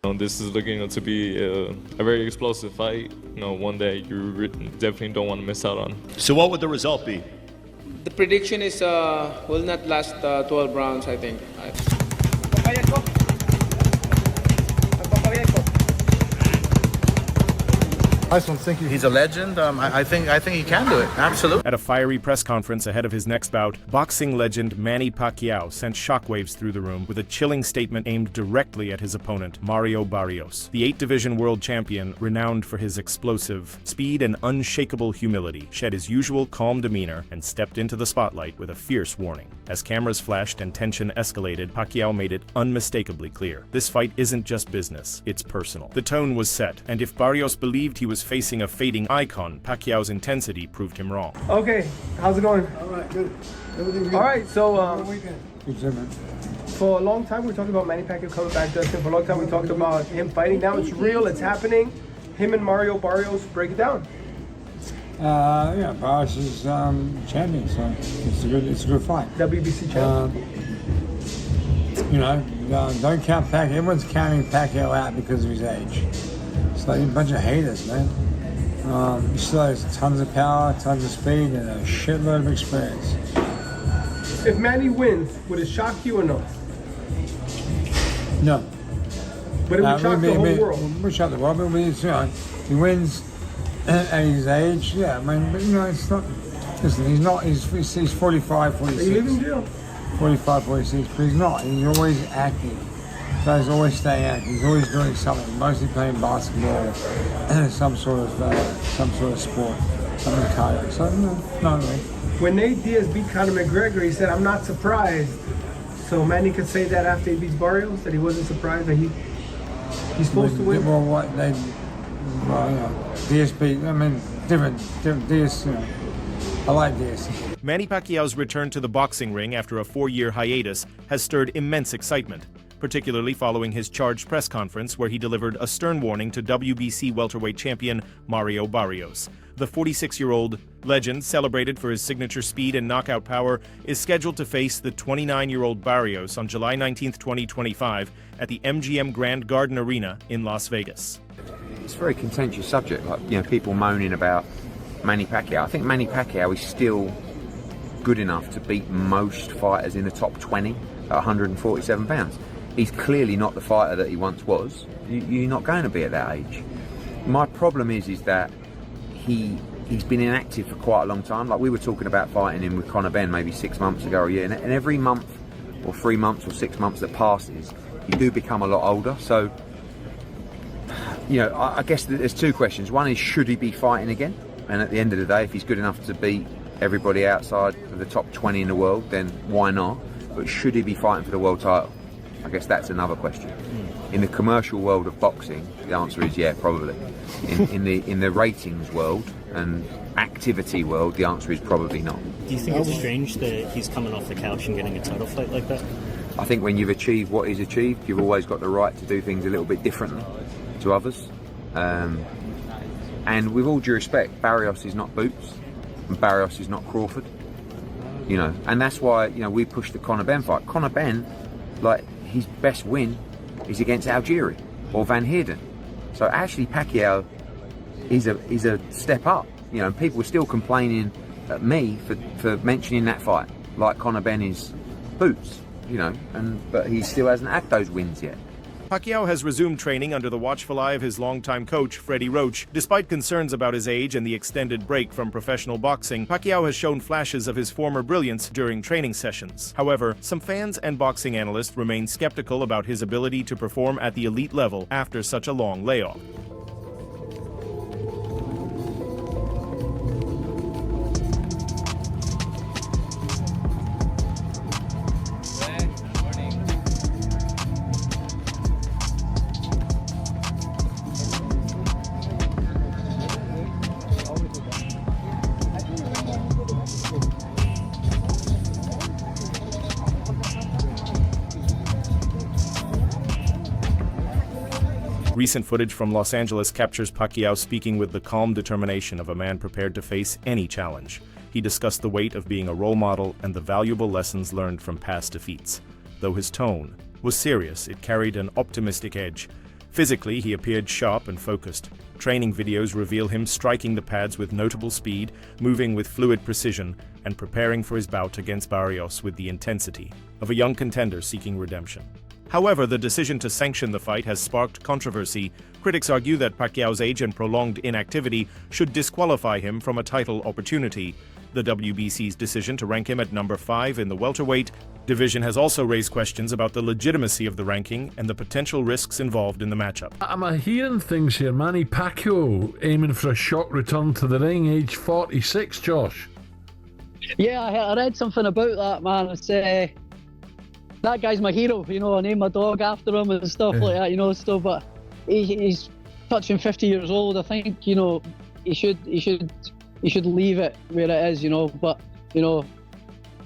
This is looking to be a very explosive fight. One that you definitely don't want to miss out on. So what would the result be? The prediction is will not last 12 rounds, I think. Nice one, thank you. He's a legend. I think he can do it. Absolutely. At a fiery press conference ahead of his next bout, boxing legend Manny Pacquiao sent shockwaves through the room with a chilling statement aimed directly at his opponent, Mario Barrios. The 8-division world champion, renowned for his explosive speed and unshakable humility, shed his usual calm demeanor and stepped into the spotlight with a fierce warning. As cameras flashed and tension escalated, Pacquiao made it unmistakably clear. This fight isn't just business, it's personal. The tone was set, and if Barrios believed he was facing a fading icon, Pacquiao's intensity proved him wrong. Okay, how's it going? All right, good. Everything's good. All right, so Good, man. for a long time we talked about Manny Pacquiao coming back to us, and for a long time we talked about him fighting. Now it's real, it's happening. Him and Mario Barrios, break it down. Yeah, Barrios is champion, so it's a good fight. WBC champion. Don't count Pacquiao. Everyone's counting Pacquiao out because of his age. It's like a bunch of haters, man. He still has tons of power, tons of speed, and a shitload of experience. If Manny wins, would it shock you or no? No. But it would shock the whole world. It would shock the world, but he wins at his age, yeah. I mean, but it's not. Listen, he's 45, 46. He live in jail. 45, 46, but he's not. He's always active. So he's always staying active. He's always doing something. Mostly playing basketball, some sort of sport, something cardio. So no, not really. When Nate Diaz beat Conor McGregor, he said, "I'm not surprised." So Manny could say that after he beats Barrios, that he wasn't surprised that he's supposed to win. Diaz beat. I mean, different Diaz. I like Diaz. Manny Pacquiao's return to the boxing ring after a 4-year hiatus has stirred immense excitement, particularly following his charged press conference where he delivered a stern warning to WBC welterweight champion Mario Barrios. The 46-year-old legend, celebrated for his signature speed and knockout power, is scheduled to face the 29-year-old Barrios on July 19, 2025 at the MGM Grand Garden Arena in Las Vegas. It's a very contentious subject, people moaning about Manny Pacquiao. I think Manny Pacquiao is still good enough to beat most fighters in the top 20 at 147 pounds. He's clearly not the fighter that he once was. You're not going to be at that age. My problem is that he's been inactive for quite a long time. Like we were talking about fighting him with Conor Benn maybe 6 months ago or a year, and every month or 3 months or 6 months that passes, you do become a lot older. So, I guess there's two questions. One is, should he be fighting again? And at the end of the day, if he's good enough to beat everybody outside of the top 20 in the world, then why not? But should he be fighting for the world title? I guess that's another question. In the commercial world of boxing, the answer is yeah, probably. In the ratings world and activity world, the answer is probably not. Do you think it's strange that he's coming off the couch and getting a title fight like that? I think when you've achieved what he's achieved, you've always got the right to do things a little bit differently to others. And with all due respect, Barrios is not Boots, and Barrios is not Crawford. And that's why we pushed the Conor Benn fight. Conor Benn, his best win is against Algieri or Van Heerden. So actually Pacquiao is a step up. And people were still complaining at me for mentioning that fight, like Conor Benn is Boots, but he still hasn't had those wins yet. Pacquiao has resumed training under the watchful eye of his longtime coach, Freddie Roach. Despite concerns about his age and the extended break from professional boxing, Pacquiao has shown flashes of his former brilliance during training sessions. However, some fans and boxing analysts remain skeptical about his ability to perform at the elite level after such a long layoff. Recent footage from Los Angeles captures Pacquiao speaking with the calm determination of a man prepared to face any challenge. He discussed the weight of being a role model and the valuable lessons learned from past defeats. Though his tone was serious, it carried an optimistic edge. Physically, he appeared sharp and focused. Training videos reveal him striking the pads with notable speed, moving with fluid precision, and preparing for his bout against Barrios with the intensity of a young contender seeking redemption. However, the decision to sanction the fight has sparked controversy. Critics argue that Pacquiao's age and prolonged inactivity should disqualify him from a title opportunity. The WBC's decision to rank him at number 5 in the welterweight division has also raised questions about the legitimacy of the ranking and the potential risks involved in the matchup. I'm hearing things here. Manny Pacquiao aiming for a shock return to the ring, age 46, Josh. Yeah, I read something about that, man. It's, that guy's my hero, you know, I named my dog after him and stuff like that, you know, stuff, but he's touching 50 years old. I think, you know, he should leave it where it is, you know, but, you know,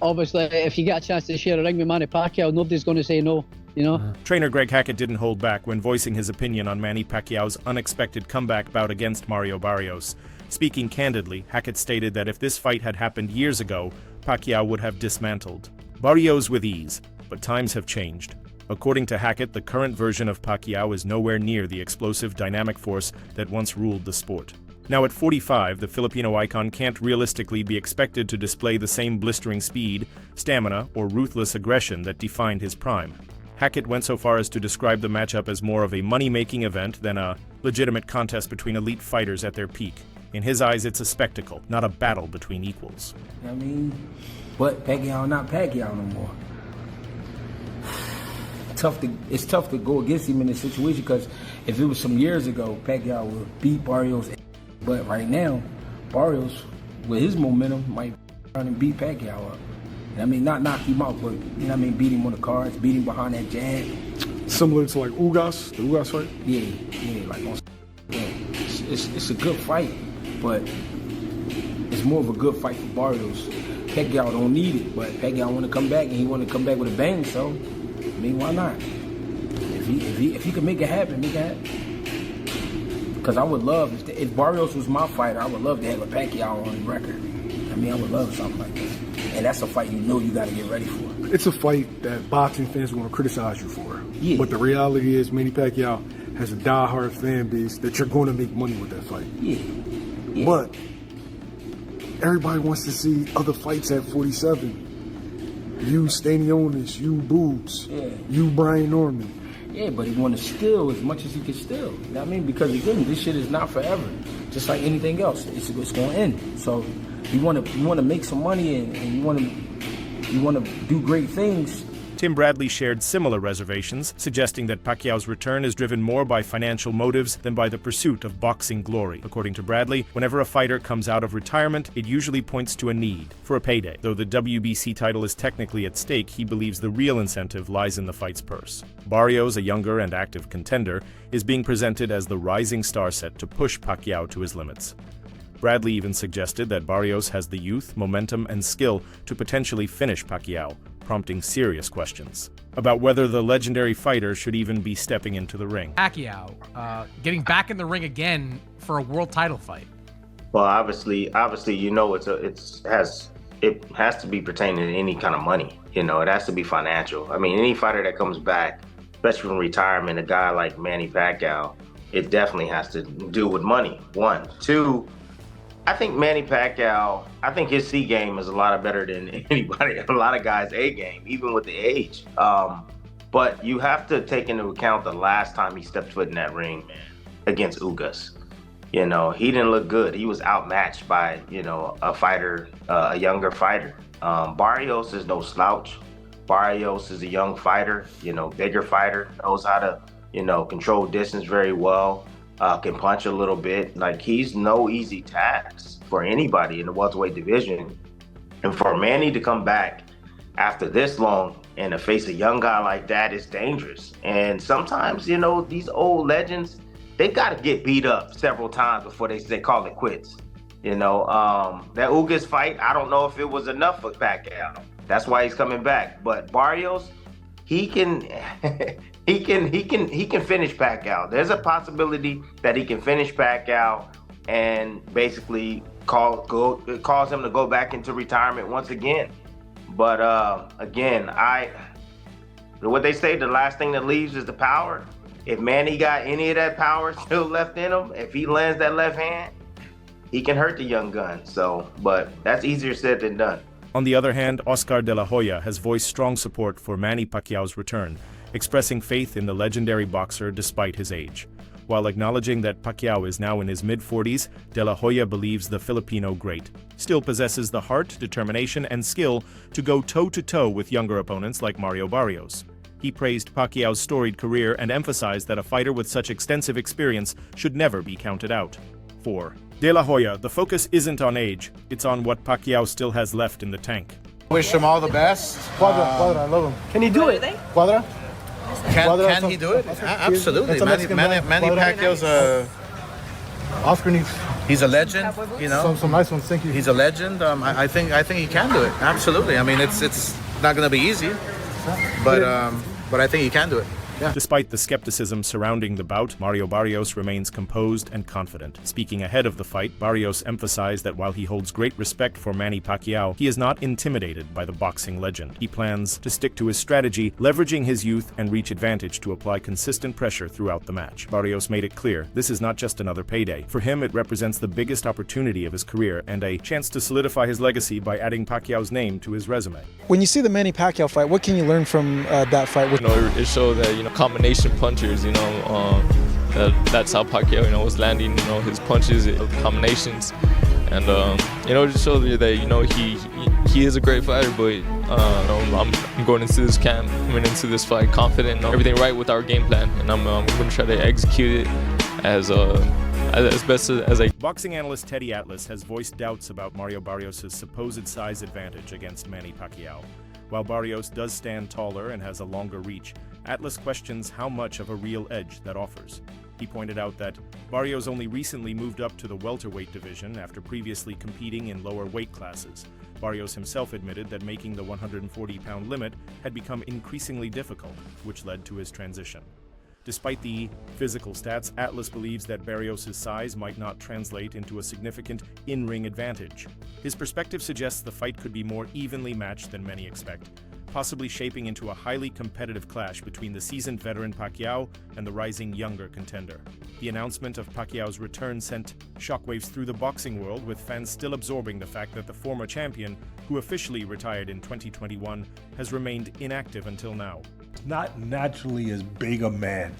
obviously if you get a chance to share a ring with Manny Pacquiao, nobody's going to say no, you know. Trainer Greg Hackett didn't hold back when voicing his opinion on Manny Pacquiao's unexpected comeback bout against Mario Barrios. Speaking candidly, Hackett stated that if this fight had happened years ago, Pacquiao would have dismantled Barrios with ease. But times have changed. According to Hackett, the current version of Pacquiao is nowhere near the explosive, dynamic force that once ruled the sport. Now at 45, the Filipino icon can't realistically be expected to display the same blistering speed, stamina, or ruthless aggression that defined his prime. Hackett went so far as to describe the matchup as more of a money-making event than a legitimate contest between elite fighters at their peak. In his eyes, it's a spectacle, not a battle between equals. I mean, but Pacquiao not Pacquiao no more. It's tough to go against him in this situation, because if it was some years ago, Pacquiao would beat Barrios. But right now, Barrios, with his momentum, might run and beat Pacquiao up. I mean, not knock him out, but, you know what I mean, beat him on the cards, beat him behind that jab. Similar to like Ugas, the Ugas fight? Yeah, like on. Yeah. It's a good fight, but it's more of a good fight for Barrios. Pacquiao don't need it, but Pacquiao want to come back, and he want to come back with a bang, so, I mean, why not? If he can make it happen, make it happen. Because I would love, if Barrios was my fighter, I would love to have a Pacquiao on the record. I mean, I would love something like that. And that's a fight you know you got to get ready for. It's a fight that boxing fans want to criticize you for. Yeah. But the reality is, Manny Pacquiao has a die-hard fan base that you're going to make money with that fight. Yeah. But everybody wants to see other fights at 47. You Stanionis, you Boobs, you Brian Norman. Yeah, but he want to steal as much as he can steal. You know what I mean? Because again, this shit is not forever. Just like anything else, it's going to end. So you want to make some money, and you want to do great things. Tim Bradley shared similar reservations, suggesting that Pacquiao's return is driven more by financial motives than by the pursuit of boxing glory. According to Bradley, whenever a fighter comes out of retirement, it usually points to a need for a payday. Though the WBC title is technically at stake, he believes the real incentive lies in the fight's purse. Barrios, a younger and active contender, is being presented as the rising star set to push Pacquiao to his limits. Bradley even suggested that Barrios has the youth, momentum, and skill to potentially finish Pacquiao, prompting serious questions about whether the legendary fighter should even be stepping into the ring. Pacquiao getting back in the ring again for a world title fight. Well, obviously, you know, it has to be pertaining to any kind of money. You know, it has to be financial. I mean, any fighter that comes back, especially from retirement, a guy like Manny Pacquiao, it definitely has to do with money. 1, 2. I think Manny Pacquiao, I think his C game is a lot better than anybody, a lot of guys' A game, even with the age. But you have to take into account the last time he stepped foot in that ring against Ugas. You know, he didn't look good. He was outmatched by, you know, a fighter, a younger fighter. Barrios is no slouch. Barrios is a young fighter, you know, bigger fighter, knows how to, you know, control distance very well. Can punch a little bit. Like, he's no easy task for anybody in the welterweight division. And for Manny to come back after this long and to face a young guy like that is dangerous. And sometimes, you know, these old legends, they got to get beat up several times before they call it quits. You know, that Ugas fight, I don't know if it was enough for Pacquiao. That's why he's coming back. But Barrios, he can finish Pacquiao. There's a possibility that he can finish Pacquiao and basically cause him to go back into retirement once again. But again, what they say, the last thing that leaves is the power. if Manny got any of that power still left in him, if he lands that left hand, he can hurt the young gun. So, but that's easier said than done. On the other hand, Oscar de la Hoya has voiced strong support for Manny Pacquiao's return, expressing faith in the legendary boxer despite his age. While acknowledging that Pacquiao is now in his mid-40s, de la Hoya believes the Filipino great still possesses the heart, determination, and skill to go toe-to-toe with younger opponents like Mario Barrios. He praised Pacquiao's storied career and emphasized that a fighter with such extensive experience should never be counted out. 4. De La Hoya, the focus isn't on age, it's on what Pacquiao still has left in the tank. Wish him all the best. Quadra, I love him. Can he do it? Quadra? Can he do it? Absolutely. Manny Pacquiao's Oscar needs. He's a legend, you know. Some nice ones, thank you. He's a legend. I think he can do it. Absolutely. I mean, it's not going to be easy, but I think he can do it. Yeah. Despite the skepticism surrounding the bout, Mario Barrios remains composed and confident. Speaking ahead of the fight, Barrios emphasized that while he holds great respect for Manny Pacquiao, he is not intimidated by the boxing legend. He plans to stick to his strategy, leveraging his youth and reach advantage to apply consistent pressure throughout the match. Barrios made it clear this is not just another payday. For him, it represents the biggest opportunity of his career and a chance to solidify his legacy by adding Pacquiao's name to his resume. When you see the Manny Pacquiao fight, what can you learn from that fight? It showed that, combination punchers, that's how Pacquiao, was landing, his punches, combinations. And, it just showed me that, he is a great fighter, but, I'm going into this camp, coming into this fight confident, everything right with our game plan. And I'm going to try to execute it as best as I can. Boxing analyst Teddy Atlas has voiced doubts about Mario Barrios' supposed size advantage against Manny Pacquiao. While Barrios does stand taller and has a longer reach, Atlas questions how much of a real edge that offers. He pointed out that Barrios only recently moved up to the welterweight division after previously competing in lower weight classes. Barrios himself admitted that making the 140-pound limit had become increasingly difficult, which led to his transition. Despite the physical stats, Atlas believes that Barrios' size might not translate into a significant in-ring advantage. His perspective suggests the fight could be more evenly matched than many expect, possibly shaping into a highly competitive clash between the seasoned veteran Pacquiao and the rising younger contender. The announcement of Pacquiao's return sent shockwaves through the boxing world, with fans still absorbing the fact that the former champion, who officially retired in 2021, has remained inactive until now. Not naturally as big a man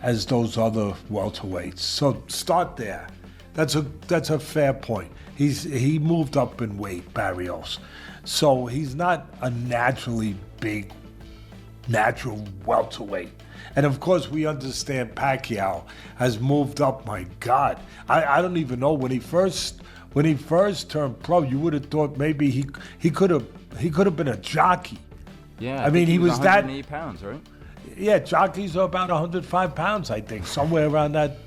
as those other welterweights. So start there. That's a fair point. He moved up in weight, Barrios. So he's not a naturally big, natural welterweight. And of course we understand Pacquiao has moved up. My God, I don't even know when he first turned pro. You would have thought maybe he could have been a jockey. Yeah, I mean he was 180 pounds, right? Yeah, jockeys are about 105 pounds, I think, somewhere around that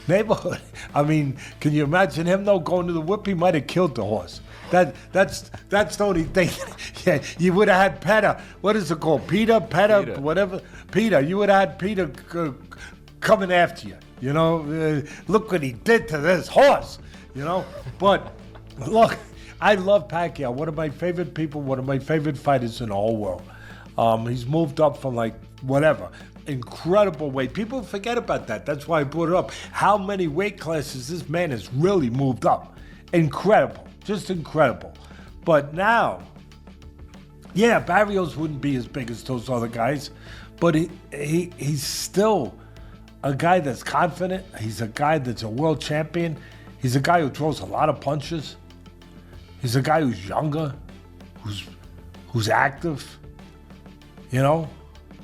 neighborhood. I mean, can you imagine him though going to the whip? He might have killed the horse. That's the only thing. Yeah, you would have had Peter. What is it called? Peter, whatever. Peter. You would have had Peter coming after you. Look what he did to this horse. But look, I love Pacquiao. One of my favorite people. One of my favorite fighters in the whole world. He's moved up from incredible weight. People forget about that. That's why I brought it up. How many weight classes this man has really moved up. Incredible. Just incredible. But now, yeah, Barrios wouldn't be as big as those other guys, but he's still a guy that's confident. He's a guy that's a world champion. He's a guy who throws a lot of punches. He's a guy who's younger, who's active,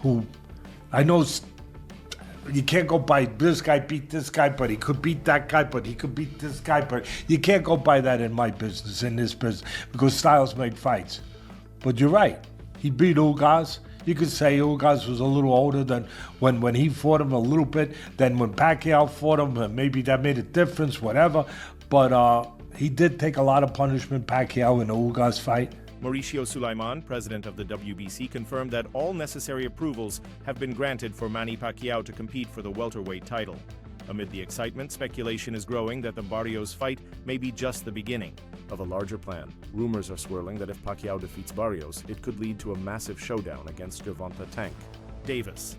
who I know you can't go by this guy beat this guy, but he could beat that guy, but he could beat this guy, but you can't go by that in my business, in this business, because styles make fights. But you're right. He beat Ugas. You could say Ugas was a little older than when he fought him a little bit, than when Pacquiao fought him, and maybe that made a difference, whatever. But he did take a lot of punishment, Pacquiao, in the Ugas fight. Mauricio Sulaiman, president of the WBC, confirmed that all necessary approvals have been granted for Manny Pacquiao to compete for the welterweight title. Amid the excitement, speculation is growing that the Barrios fight may be just the beginning of a larger plan. Rumors are swirling that if Pacquiao defeats Barrios, it could lead to a massive showdown against Gervonta Tank Davis.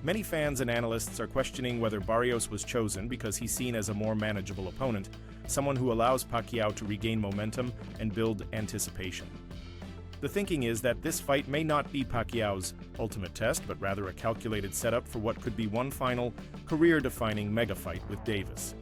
Many fans and analysts are questioning whether Barrios was chosen because he's seen as a more manageable opponent, someone who allows Pacquiao to regain momentum and build anticipation. The thinking is that this fight may not be Pacquiao's ultimate test, but rather a calculated setup for what could be one final, career-defining mega fight with Davis.